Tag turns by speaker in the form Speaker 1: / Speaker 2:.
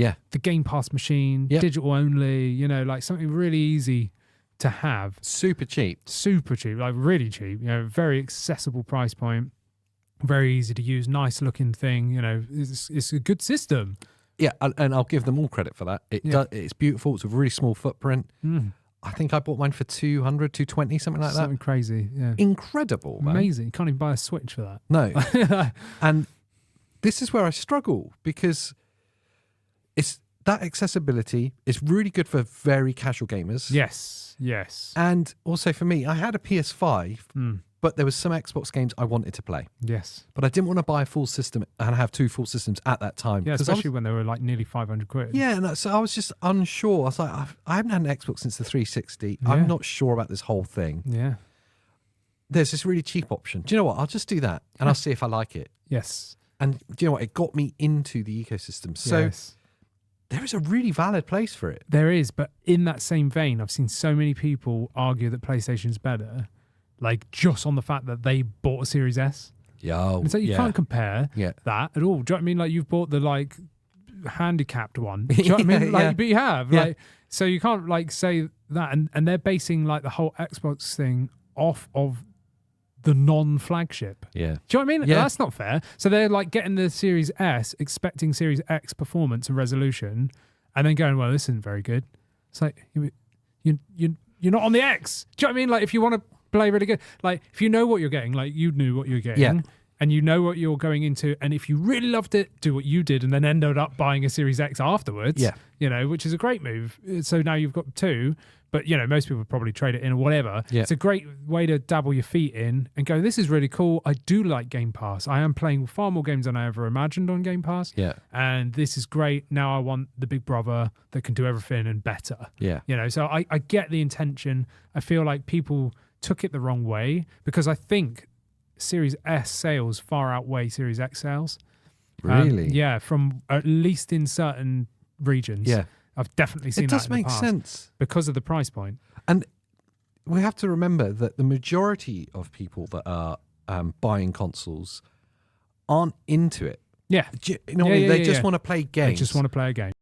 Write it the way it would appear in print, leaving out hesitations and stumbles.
Speaker 1: Yeah.
Speaker 2: the Game Pass machine,
Speaker 1: Yeah.
Speaker 2: digital only, you know, like something really easy to have.
Speaker 1: Super cheap.
Speaker 2: Super cheap, like really cheap, you know, very accessible price point, very easy to use, nice looking thing, you know, it's a good system.
Speaker 1: Yeah, and I'll give them all credit for that. It's beautiful. It's a really small footprint. I think I bought mine for 200, 220, something like
Speaker 2: Something crazy, yeah.
Speaker 1: that. Incredible, man.
Speaker 2: Amazing. You can't even buy a Switch for that.
Speaker 1: No. And this is where I struggle because it's that accessibility is really good for very casual gamers.
Speaker 2: Yes, yes.
Speaker 1: And also for me, I had a PS5, but there was some Xbox games I wanted to play.
Speaker 2: Yes.
Speaker 1: But I didn't want to buy a full system and have 2 full systems at that time.
Speaker 2: Yeah, especially when they were like nearly 500 quid.
Speaker 1: Yeah, and so I was just unsure. I was like, I haven't had an Xbox since the 360.
Speaker 2: Yeah.
Speaker 1: I'm not sure about this whole thing.
Speaker 2: Yeah.
Speaker 1: There's this really cheap option. Do you know what? I'll just do that and I'll see if I like it.
Speaker 2: Yes.
Speaker 1: And do you know what? It got me into the ecosystem. So
Speaker 2: yes.
Speaker 1: there is a really valid place for it.
Speaker 2: There is, but in that same vein, I've seen so many people argue that PlayStation's better, like just on the fact that they bought a Series S.
Speaker 1: Yeah.
Speaker 2: And so you can't compare
Speaker 1: Yeah.
Speaker 2: that at all. Do you know what I mean? Like you've bought the like handicapped one. Do you know what I mean? Like,
Speaker 1: Yeah.
Speaker 2: but you have.
Speaker 1: Yeah.
Speaker 2: Like, so you can't like say that, and they're basing like the whole Xbox thing off of the non-flagship.
Speaker 1: Yeah.
Speaker 2: Do you know what I mean?
Speaker 1: Yeah.
Speaker 2: That's not fair. So they're like getting the Series S, expecting Series X performance and resolution, and then going, well, this isn't very good. It's like, you're not on the X. Do you know what I mean? Like, if you want to play really good, like, if you know what you're getting, like, you knew what you were getting,
Speaker 1: Yeah.
Speaker 2: and you know what you're going into, and if you really loved it, do what you did, and then ended up buying a Series X afterwards,
Speaker 1: Yeah.
Speaker 2: you know, which is a great move. So now you've got 2, but, you know, most people would probably trade it in or whatever.
Speaker 1: Yeah.
Speaker 2: It's a great way to dabble your feet in and go, this is really cool. I do like Game Pass. I am playing far more games than I ever imagined on Game Pass.
Speaker 1: Yeah.
Speaker 2: And this is great. Now I want the big brother that can do everything and better.
Speaker 1: Yeah.
Speaker 2: You know, so I get the intention. I feel like people took it the wrong way because I think Series S sales far outweigh Series X sales.
Speaker 1: Really?
Speaker 2: Yeah, from at least in certain regions.
Speaker 1: Yeah.
Speaker 2: I've definitely seen
Speaker 1: It
Speaker 2: that
Speaker 1: does
Speaker 2: in the
Speaker 1: make
Speaker 2: past
Speaker 1: sense.
Speaker 2: because of the price point.
Speaker 1: And we have to remember that the majority of people that are buying consoles aren't into it.
Speaker 2: Yeah.
Speaker 1: You know what I mean? They just want to play games.
Speaker 2: They just want to play a game.